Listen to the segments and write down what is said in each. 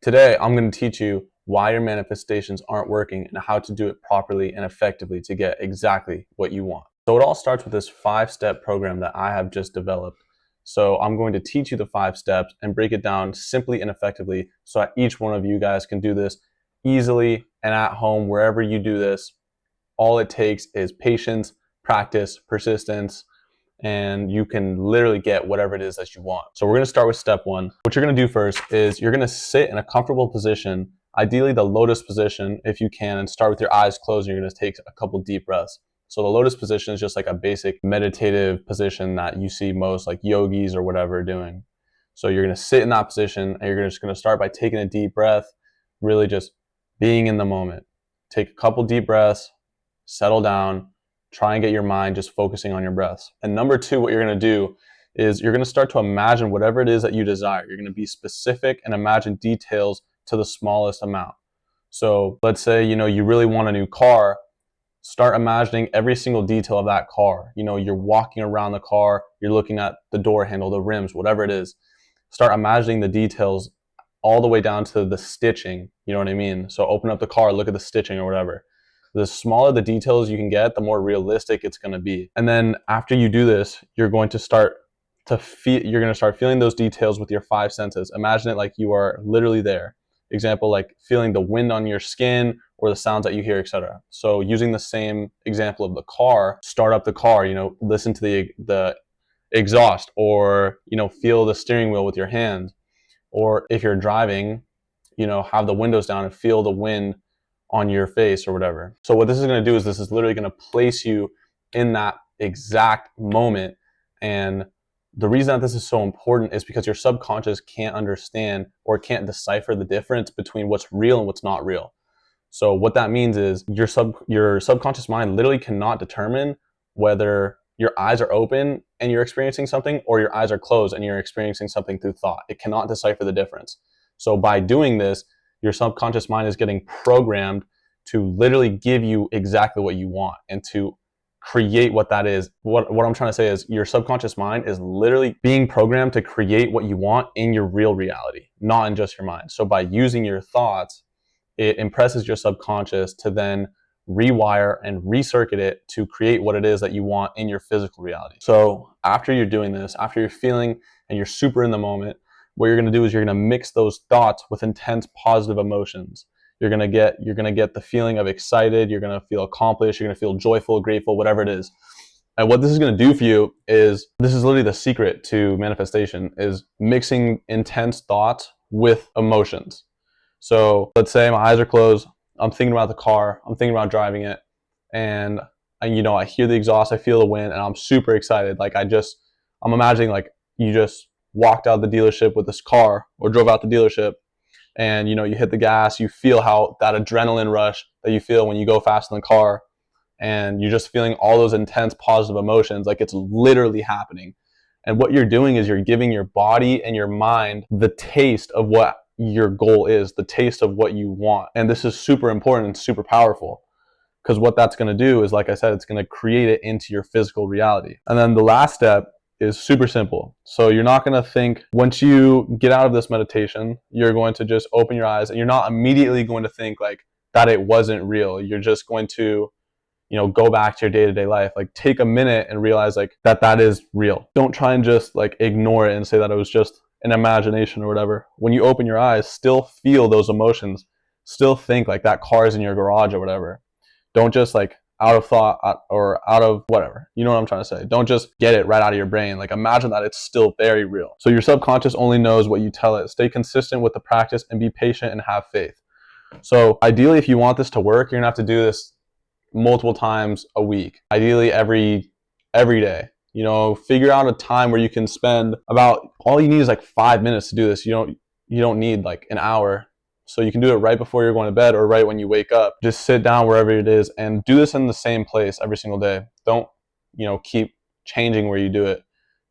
Today, I'm going to teach you why your manifestations aren't working and how to do it properly and effectively to get exactly what you want. So it all starts with this 5-step program that I have just developed. So I'm going to teach you the 5 steps and break it down simply and effectively so that each one of you guys can do this easily and at home, wherever you do this. All it takes is patience, practice, persistence, and you can literally get whatever it is that you want. So we're going to start with step 1. What you're going to do first is you're going to sit in a comfortable position, ideally the lotus position if you can, and start with your eyes closed, and you're going to take a couple deep breaths. So the lotus position is just like a basic meditative position that you see most like yogis or whatever doing. So you're going to sit in that position and you're just going to start by taking a deep breath, really just being in the moment. Take a couple deep breaths, settle down, try and get your mind just focusing on your breaths. And number 2, what you're going to do is you're going to start to imagine whatever it is that you desire. You're going to be specific and imagine details to the smallest amount. So let's say, you really want a new car. Start imagining every single detail of that car. You're walking around the car, you're looking at the door handle, the rims, whatever it is. Start imagining the details all the way down to the stitching. You know what I mean? So open up the car, look at the stitching or whatever. The smaller the details you can get, the more realistic it's going to be. And then after you do this, you're going to start feeling those details with your 5 senses. Imagine it like you are literally there. Example, like feeling the wind on your skin or the sounds that you hear, etc. So using the same example of the car, start up the car, listen to the exhaust, or feel the steering wheel with your hand. Or if you're driving, have the windows down and feel the wind on your face or whatever. So what this is going to do is this is literally going to place you in that exact moment. And the reason that this is so important is because your subconscious can't understand or can't decipher the difference between what's real and what's not real. So what that means is your subconscious mind literally cannot determine whether your eyes are open and you're experiencing something or your eyes are closed and you're experiencing something through thought. It cannot decipher the difference. So by doing this, your subconscious mind is getting programmed to literally give you exactly what you want and to create what that is. What I'm trying to say is your subconscious mind is literally being programmed to create what you want in your real reality, not in just your mind. So by using your thoughts, it impresses your subconscious to then rewire and recircuit it to create what it is that you want in your physical reality. So after you're doing this, after you're feeling and you're super in the moment, what you're going to do is you're going to mix those thoughts with intense positive emotions. You're going to get the feeling of excited, you're going to feel accomplished, you're going to feel joyful, grateful, whatever it is. And what this is going to do for you is, this is literally the secret to manifestation, is mixing intense thoughts with emotions. So let's say my eyes are closed, I'm thinking about the car, I'm thinking about driving it, and I hear the exhaust, I feel the wind, and I'm super excited. Like I'm imagining like you just walked out of the dealership with this car or drove out the dealership, and you hit the gas, you feel how that adrenaline rush that you feel when you go fast in the car, and you're just feeling all those intense positive emotions like it's literally happening. And what you're doing is you're giving your body and your mind the taste of what your goal is, the taste of what you want. And this is super important and super powerful, because what that's going to do is, like I said, it's going to create it into your physical reality. And then the last step is super simple. So you're not going to think, once you get out of this meditation, you're going to just open your eyes and you're not immediately going to think like that it wasn't real. You're just going to go back to your day-to-day life. Like take a minute and realize like that is real. Don't try and just like ignore it and say that it was just an imagination or whatever. When you open your eyes, still feel those emotions. Still think like that car is in your garage or whatever. Don't just like out of thought or out of whatever. You know what I'm trying to say? Don't just get it right out of your brain. Like imagine that it's still very real. So your subconscious only knows what you tell it. Stay consistent with the practice and be patient and have faith. So ideally, if you want this to work, you're gonna have to do this multiple times a week. Ideally every day. Figure out a time where you can spend all you need is like 5 minutes to do this. You don't need like an hour. So you can do it right before you're going to bed or right when you wake up. Just sit down wherever it is and do this in the same place every single day. Don't, keep changing where you do it,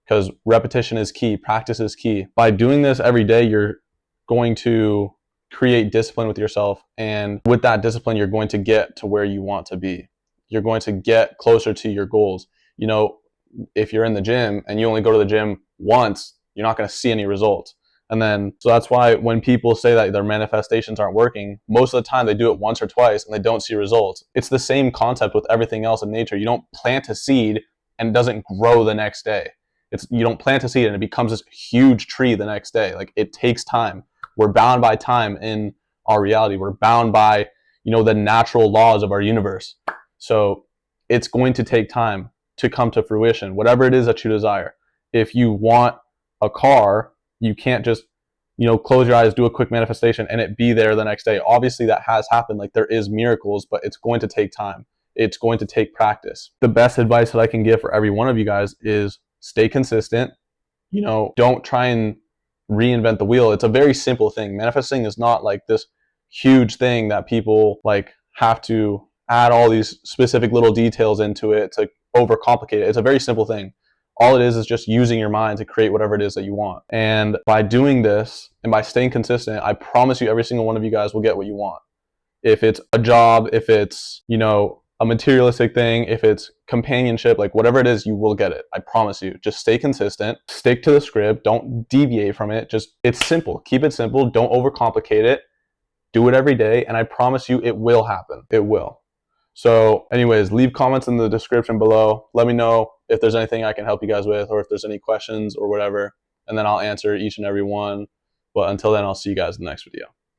because repetition is key. Practice is key. By doing this every day, you're going to create discipline with yourself. And with that discipline, you're going to get to where you want to be. You're going to get closer to your goals. If you're in the gym and you only go to the gym once, you're not going to see any results. And then, so that's why when people say that their manifestations aren't working, most of the time they do it once or twice and they don't see results. It's the same concept with everything else in nature. You don't plant a seed and it doesn't grow the next day. You don't plant a seed and it becomes this huge tree the next day. Like, it takes time. We're bound by time in our reality. We're bound by, the natural laws of our universe. So it's going to take time to come to fruition, whatever it is that you desire. If you want a car, you can't just, close your eyes, do a quick manifestation, and it be there the next day. Obviously, that has happened. Like, there is miracles, but it's going to take time. It's going to take practice. The best advice that I can give for every one of you guys is stay consistent. Don't try and reinvent the wheel. It's a very simple thing. Manifesting is not like this huge thing that people like have to add all these specific little details into it to overcomplicate it. It's a very simple thing. All it is just using your mind to create whatever it is that you want. And by doing this and by staying consistent, I promise you every single one of you guys will get what you want. If it's a job, if it's, a materialistic thing, if it's companionship, like whatever it is, you will get it. I promise you. Just stay consistent, stick to the script, don't deviate from it. It's simple. Keep it simple. Don't overcomplicate it. Do it every day. And I promise you it will happen. It will. So anyways, leave comments in the description below. Let me know if there's anything I can help you guys with, or if there's any questions or whatever, and then I'll answer each and every one. But until then, I'll see you guys in the next video.